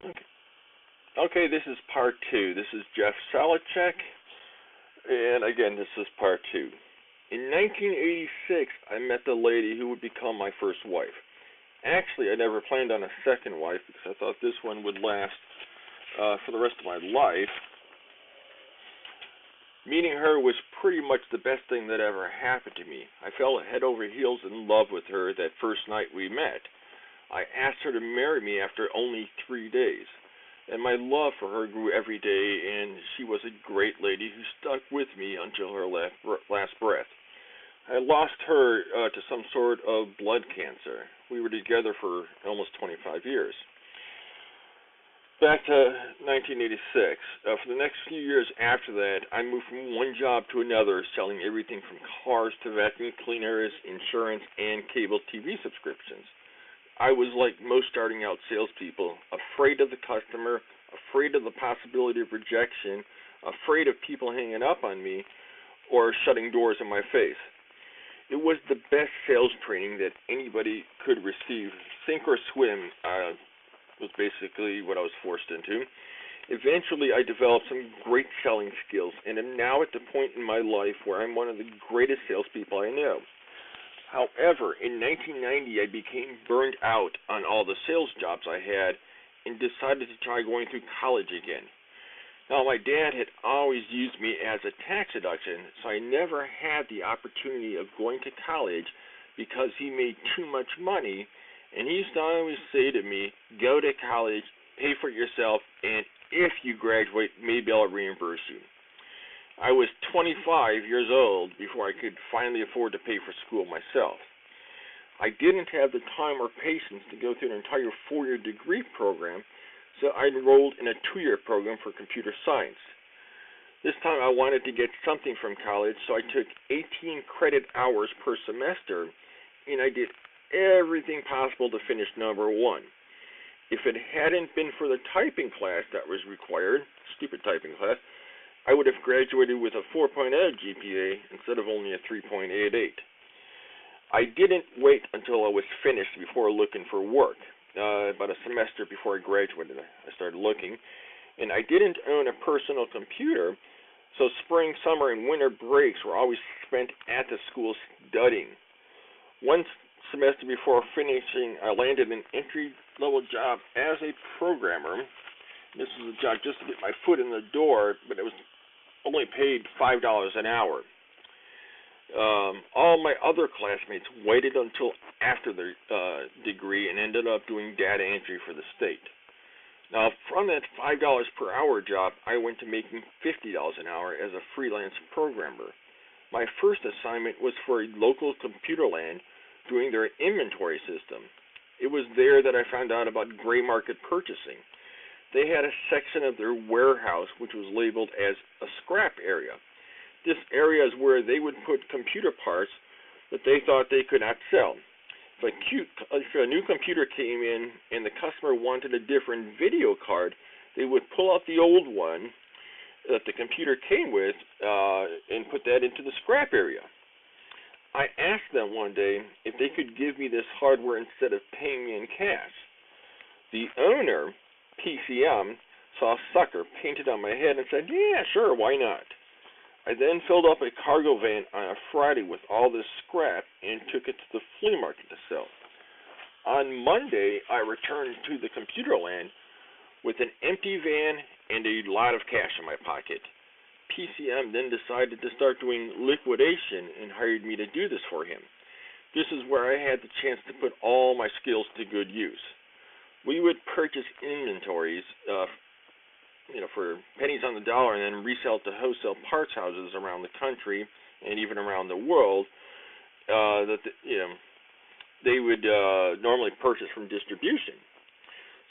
Okay, this is part two. This is Jeff Solochek, and again, this is part two. In 1986, I met the lady who would become my first wife. Actually, I never planned on a second wife because I thought this one would last for the rest of my life. Meeting her was pretty much the best thing that ever happened to me. I fell head over heels in love with her that first night we met. I asked her to marry me after only 3 days. And my love for her grew every day, and she was a great lady who stuck with me until her last breath. I lost her to some sort of blood cancer. We were together for almost 25 years. Back to 1986. For the next few years after that, I moved from one job to another, selling everything from cars to vacuum cleaners, insurance, and cable TV subscriptions. I was like most starting out salespeople, afraid of the customer, afraid of the possibility of rejection, afraid of people hanging up on me or shutting doors in my face. It was the best sales training that anybody could receive. Sink or swim was basically what I was forced into. Eventually, I developed some great selling skills and am now at the point in my life where I'm one of the greatest salespeople I know. However, in 1990, I became burned out on all the sales jobs I had and decided to try going through college again. Now, my dad had always used me as a tax deduction, so I never had the opportunity of going to college because he made too much money, and he used to always say to me, go to college, pay for it yourself, and if you graduate, maybe I'll reimburse you. I was 25 years old before I could finally afford to pay for school myself. I didn't have the time or patience to go through an entire 4-year degree program, so I enrolled in a 2-year program for computer science. This time I wanted to get something from college, so I took 18 credit hours per semester, and I did everything possible to finish number one. If it hadn't been for the typing class that was required, stupid typing class, I would have graduated with a 4.0 GPA instead of only a 3.88. I didn't wait until I was finished before looking for work. About a semester before I graduated, I started looking. And I didn't own a personal computer, so spring, summer, and winter breaks were always spent at the school studying. One semester before finishing, I landed an entry-level job as a programmer. This was a job just to get my foot in the door, but it was only paid $5 an hour. All my other classmates waited until after their degree and ended up doing data entry for the state. Now, from that $5 per hour job, I went to making $50 an hour as a freelance programmer. My first assignment was for a local computer land doing their inventory system. It was there that I found out about gray market purchasing. They had a section of their warehouse which was labeled as a scrap area. This area is where they would put computer parts that they thought they could not sell. If a new computer came in and the customer wanted a different video card, they would pull out the old one that the computer came with and put that into the scrap area. I asked them one day if they could give me this hardware instead of paying me in cash. The owner, PCM, saw a sucker painted on my head and said, yeah, sure, why not? I then filled up a cargo van on a Friday with all this scrap and took it to the flea market to sell. On Monday, I returned to the computer land with an empty van and a lot of cash in my pocket. PCM then decided to start doing liquidation and hired me to do this for him. This is where I had the chance to put all my skills to good use. We would purchase inventories for pennies on the dollar and then resell to wholesale parts houses around the country and even around the world they would normally purchase from distribution.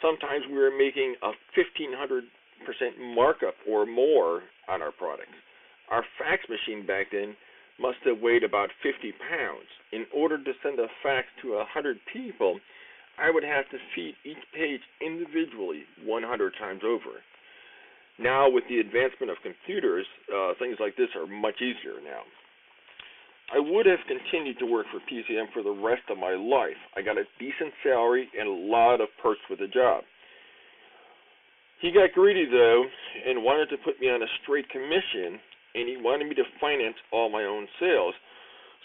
Sometimes we were making a 1,500% markup or more on our products. Our fax machine back then must have weighed about 50 pounds. In order to send a fax to 100 people, I would have to feed each page individually 100 times over. Now, with the advancement of computers, things like this are much easier now. I would have continued to work for PCM for the rest of my life. I got a decent salary and a lot of perks with the job. He got greedy, though, and wanted to put me on a straight commission, and he wanted me to finance all my own sales.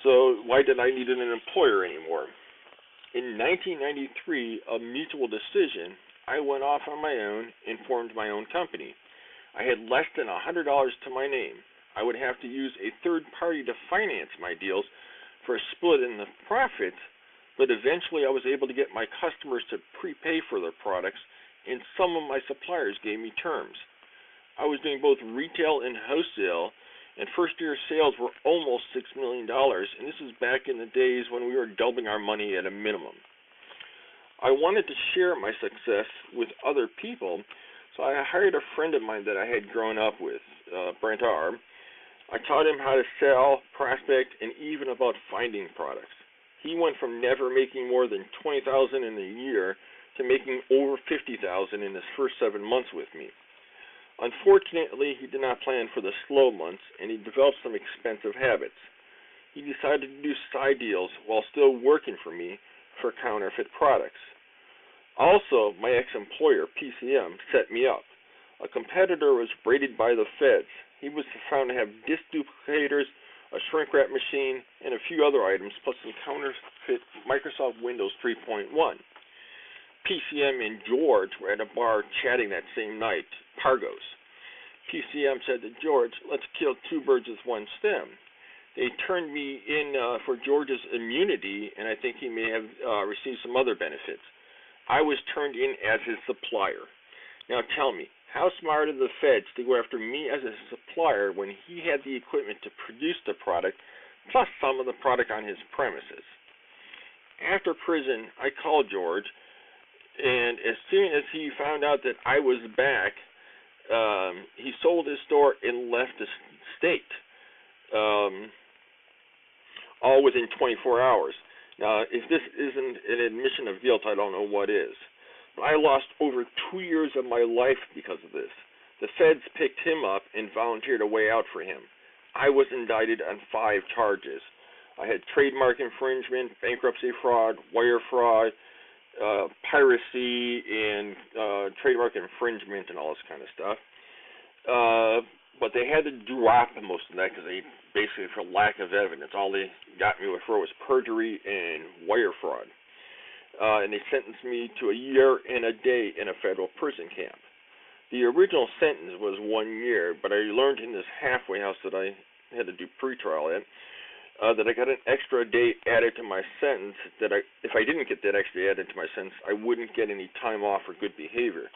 So why did I need an employer anymore? In 1993, a mutual decision, I went off on my own and formed my own company. I had less than $100 to my name. I would have to use a third party to finance my deals for a split in the profits, but eventually I was able to get my customers to prepay for their products, and some of my suppliers gave me terms. I was doing both retail and wholesale, and first-year sales were almost $6 million, and this was back in the days when we were doubling our money at a minimum. I wanted to share my success with other people, so I hired a friend of mine that I had grown up with, Brent R. I taught him how to sell, prospect, and even about finding products. He went from never making more than $20,000 in a year to making over $50,000 in his first 7 months with me. Unfortunately, he did not plan for the slow months, and he developed some expensive habits. He decided to do side deals while still working for me for counterfeit products. Also, my ex-employer, PCM, set me up. A competitor was raided by the feds. He was found to have disc duplicators, a shrink wrap machine, and a few other items, plus some counterfeit Microsoft Windows 3.1. PCM and George were at a bar chatting that same night, Pargos. PCM said to George, "Let's kill two birds with one stem." They turned me in for George's immunity, and I think he may have received some other benefits. I was turned in as his supplier. Now tell me, how smart of the feds to go after me as a supplier when he had the equipment to produce the product, plus some of the product on his premises? After prison, I called George, and as soon as he found out that I was back, he sold his store and left the state, all within 24 hours. Now, if this isn't an admission of guilt, I don't know what is. I lost over 2 years of my life because of this. The feds picked him up and volunteered a way out for him. I was indicted on 5 charges. I had trademark infringement, bankruptcy fraud, wire fraud, piracy, and trademark infringement and all this kind of stuff. But they had to drop most of that because they basically, for lack of evidence, all they got me for was perjury and wire fraud. And they sentenced me to a year and a day in a federal prison camp. The original sentence was 1 year, but I learned in this halfway house that I had to do pretrial at, that I got an extra day added to my sentence, that if I didn't get that extra added to my sentence, I wouldn't get any time off for good behavior.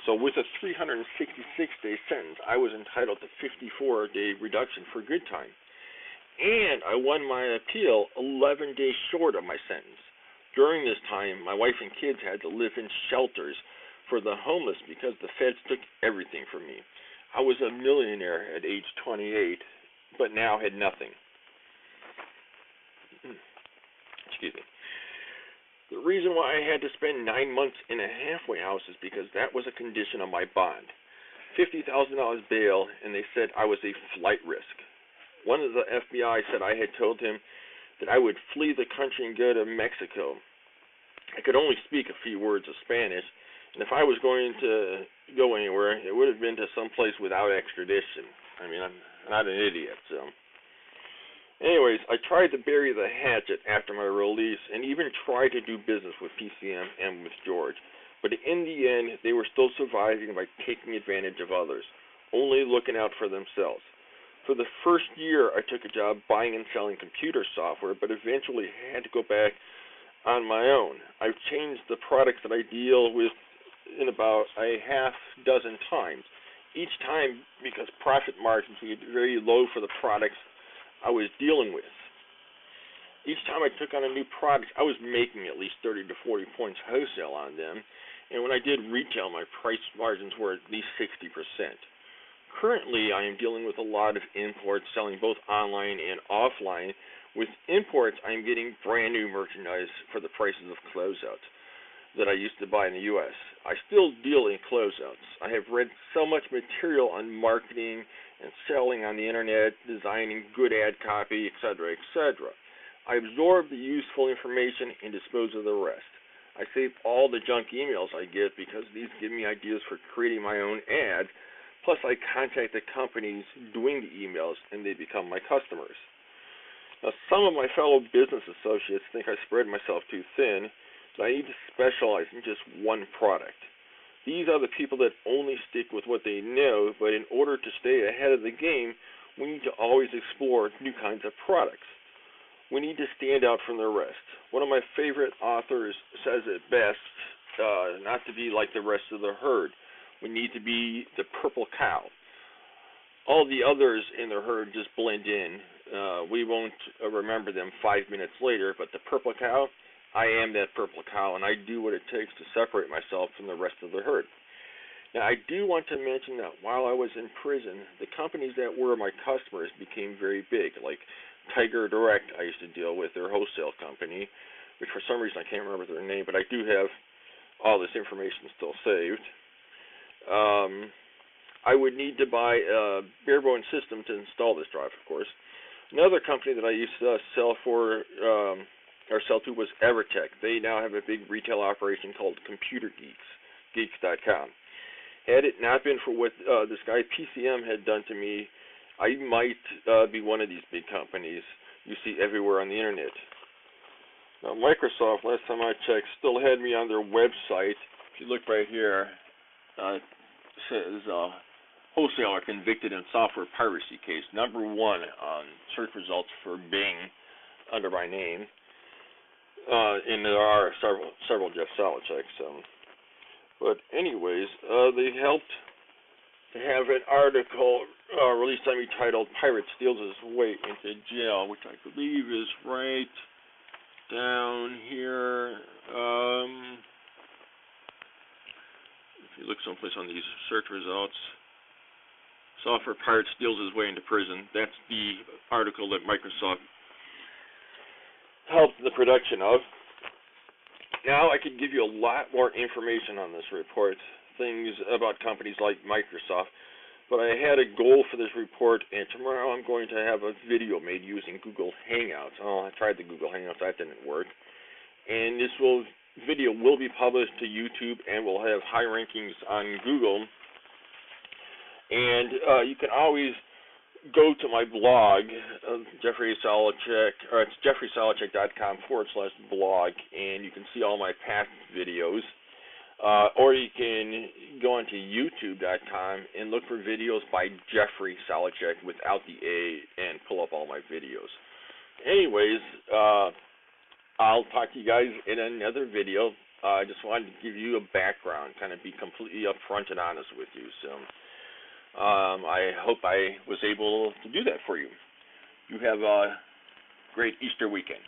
So with a 366-day sentence, I was entitled to 54-day reduction for good time. And I won my appeal 11 days short of my sentence. During this time, my wife and kids had to live in shelters for the homeless because the feds took everything from me. I was a millionaire at age 28, but now had nothing. Excuse me. The reason why I had to spend 9 months in a halfway house is because that was a condition of my bond. $50,000 bail, and they said I was a flight risk. One of the FBI said I had told him that I would flee the country and go to Mexico. I could only speak a few words of Spanish, and if I was going to go anywhere, it would have been to some place without extradition. I mean, I'm not an idiot, so... Anyways, I tried to bury the hatchet after my release and even tried to do business with PCM and with George. But in the end, they were still surviving by taking advantage of others, only looking out for themselves. For the first year, I took a job buying and selling computer software, but eventually had to go back on my own. I've changed the products that I deal with in about a half dozen times. Each time because profit margins were very low for the products I was dealing with. Each time I took on a new product, I was making at least 30 to 40 points wholesale on them, and when I did retail, my price margins were at least 60%. Currently, I am dealing with a lot of imports, selling both online and offline. With imports, I am getting brand new merchandise for the prices of closeouts that I used to buy in the U.S. I still deal in closeouts. I have read so much material on marketing and selling on the internet, designing good ad copy, etc., etc. I absorb the useful information and dispose of the rest. I save all the junk emails I get because these give me ideas for creating my own ad. Plus, I contact the companies doing the emails, and they become my customers. Now, some of my fellow business associates think I spread myself too thin, so I need to specialize in just one product. These are the people that only stick with what they know, but in order to stay ahead of the game, we need to always explore new kinds of products. We need to stand out from the rest. One of my favorite authors says it best, not to be like the rest of the herd. We need to be the purple cow. All the others in the herd just blend in. We won't remember them 5 minutes later, but the purple cow, I am that purple cow, and I do what it takes to separate myself from the rest of the herd. Now, I do want to mention that while I was in prison, the companies that were my customers became very big, like Tiger Direct I used to deal with, their wholesale company, which for some reason I can't remember their name, but I do have all this information still saved. I would need to buy a bare-bones system to install this drive, of course. Another company that I used to sell to was Evertech. They now have a big retail operation called Computer Geeks.com. Had it not been for what this guy PCM had done to me, I might be one of these big companies you see everywhere on the internet. Now, Microsoft, last time I checked, still had me on their website. If you look right here, it says wholesaler convicted in software piracy case, #1 on search results for Bing under my name. And there are several Jeff Solocheks. But anyways, they helped to have an article released on me titled "Pirate Steals His Way into Jail," which I believe is right down here. If you look someplace on these search results, software pirate steals his way into prison. That's the article that Microsoft helped the production of. Now I could give you a lot more information on this report, things about companies like Microsoft, but I had a goal for this report, and tomorrow I'm going to have a video made using Google Hangouts. Oh, I tried the Google Hangouts, that didn't work. And this video will be published to YouTube and will have high rankings on Google. And you can always go to my blog, Jeffrey Solochek, or it's JeffreySoilochek.com/blog, and you can see all my past videos. Or you can go onto YouTube.com and look for videos by Jeffrey Solochek without the A and pull up all my videos. Anyways, I'll talk to you guys in another video. I just wanted to give you a background, kind of be completely upfront and honest with you. So I hope I was able to do that for you. You have a great Easter weekend.